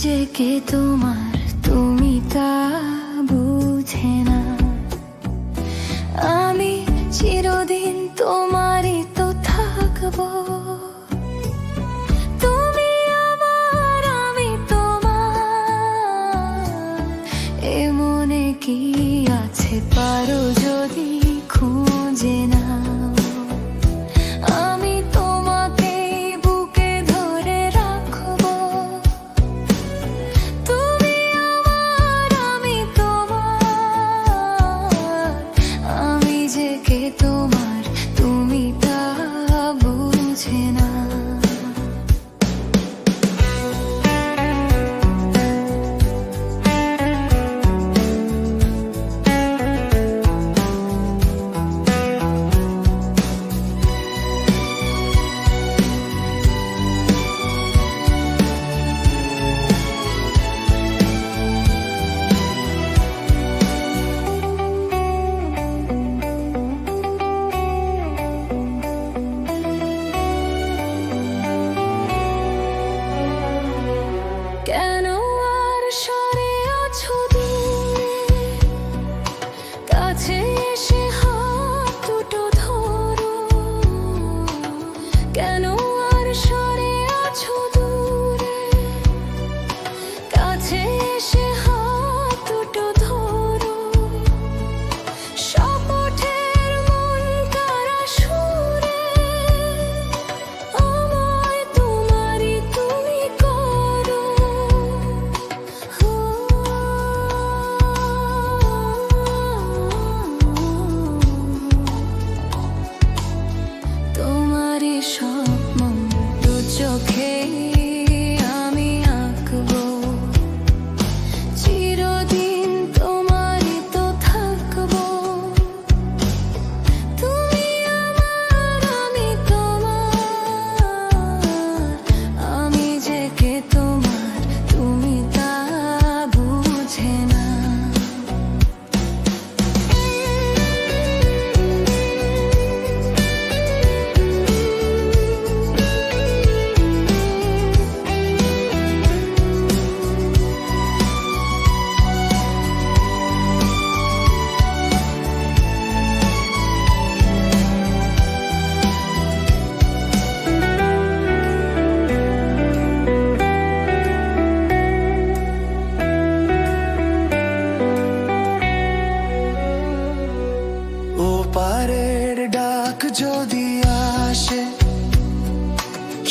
যে কে তোমার তুমি তা বুঝে না। আমি চিরদিন তোমারই তো থাকবো। তুমি আমার আমি তোমার, এ মনে কি আছে পারো যদি খুঁজে না। যদি আসে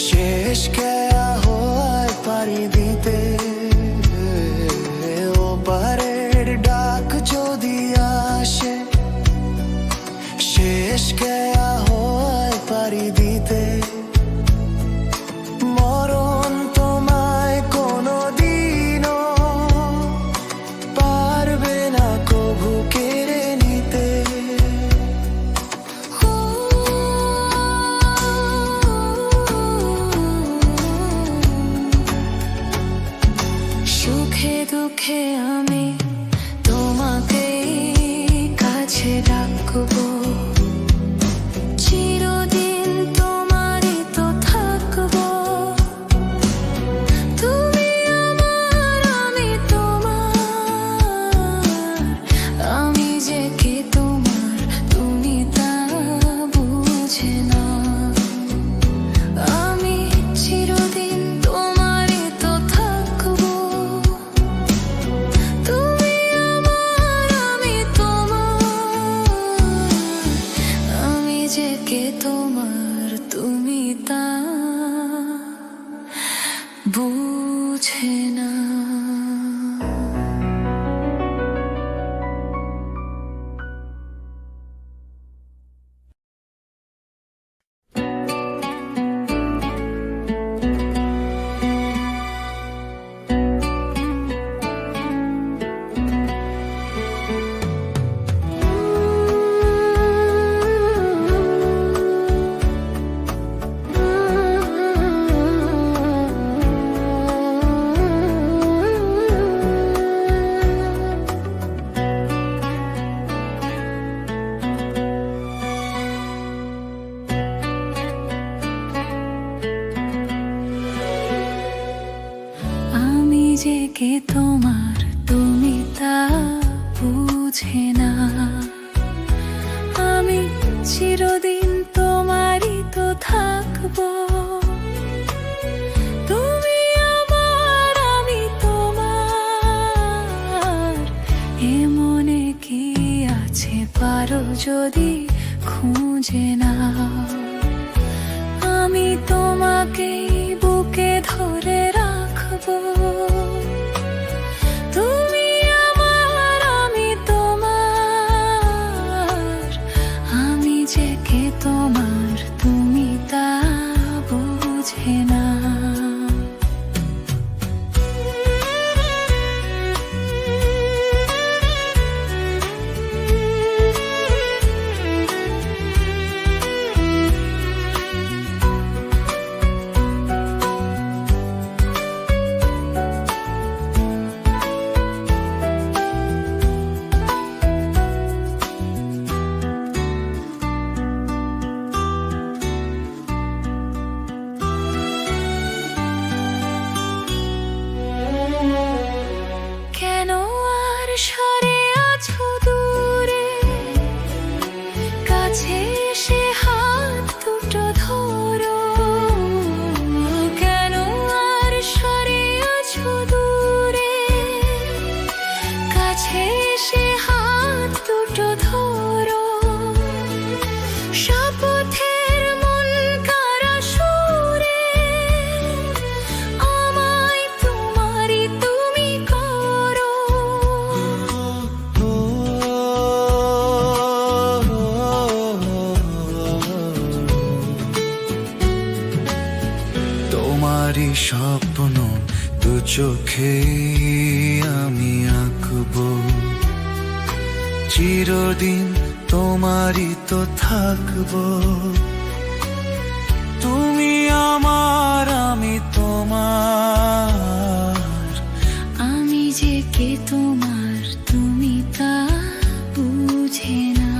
শেষ কেয়া হয় পারি দিতে, ওপারের ডাক যদি আসে শেষ কেয়া হয় পারি দিতে। মরণ তোমায় কোনো দিনও পারবে না কভু কেড়ে নিতে। সুখে দুঃখে আমি তোমাকে কাছে রাখবো। চিরদিন তোমারই তো থাকবো। তুমি আমার আমি তোমার, আমি যে কে তোমার তুমি তা বুঝে না। আমি চিরদিন তোমারই তো থাকবো। তুমি আমার আমি তোমার, আমি যে কে তোমার তুমি তা বুঝে না। যে কে তোমার তুমি তা বুঝে না। আমি চিরদিন তোমারই তো থাকবো, তুমি আমার আমি তোমার। এ মনে কি আছে পারো যদি খুঁজে নাও, আমি তোমাকে বুকে ধরে রাখবো। তুমি আমার আমি তোমার, আমি যে কে তোমার তুমি তা বুঝে না। কেন আর সরে আছো দূরে, কাছে এসে হাত দুটো ধরো। কেন আর সরে আছো দূরে, কাছে এসে হাত দুটো ধরো। শপথের মন কারা সুরে, আমায় তোমারই তুমি করো। তোমারই স্বপ্ন দু চোখে আমি আঁকবো, চিরদিন তোমারই তো থাকবো। তুমি আমার আমি তোমার, আমি যে কে তোমার তুমি তা বুঝে না।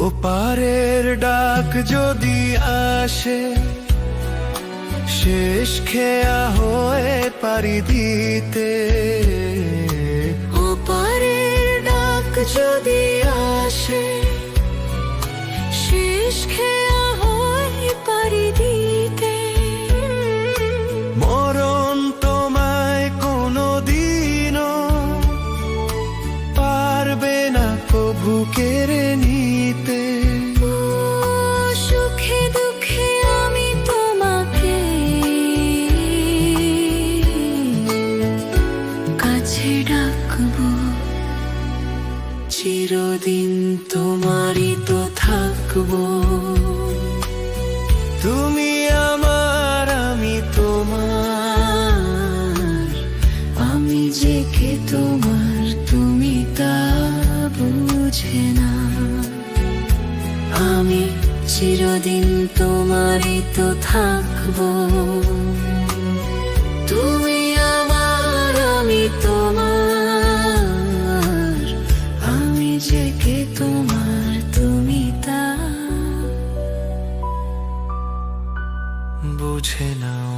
ওপারের ডাক যদি আসে, শেষ খেয়া হয়ে পারি দিতে। ওপারের ডাক যদি আসে, শেষ খেয়া হয় পারি দিতে। মরণ তোমায় কোনো দিনও পারবে না কভু কেড়ে নিতে। ও সুখে দুঃখে আমি তোমাকে কাছে ডাকবো, চিরদিন তোমারই তো থাকবো। তুমি আমার আমি তোমার, আমি যে কে তোমার তুমি তা বুঝে না। আমি চিরদিন তোমারই তো থাকবো, তুমি আমার আমি তোমার। আমি যে কে তোমার তুমি তা বুঝে নাও।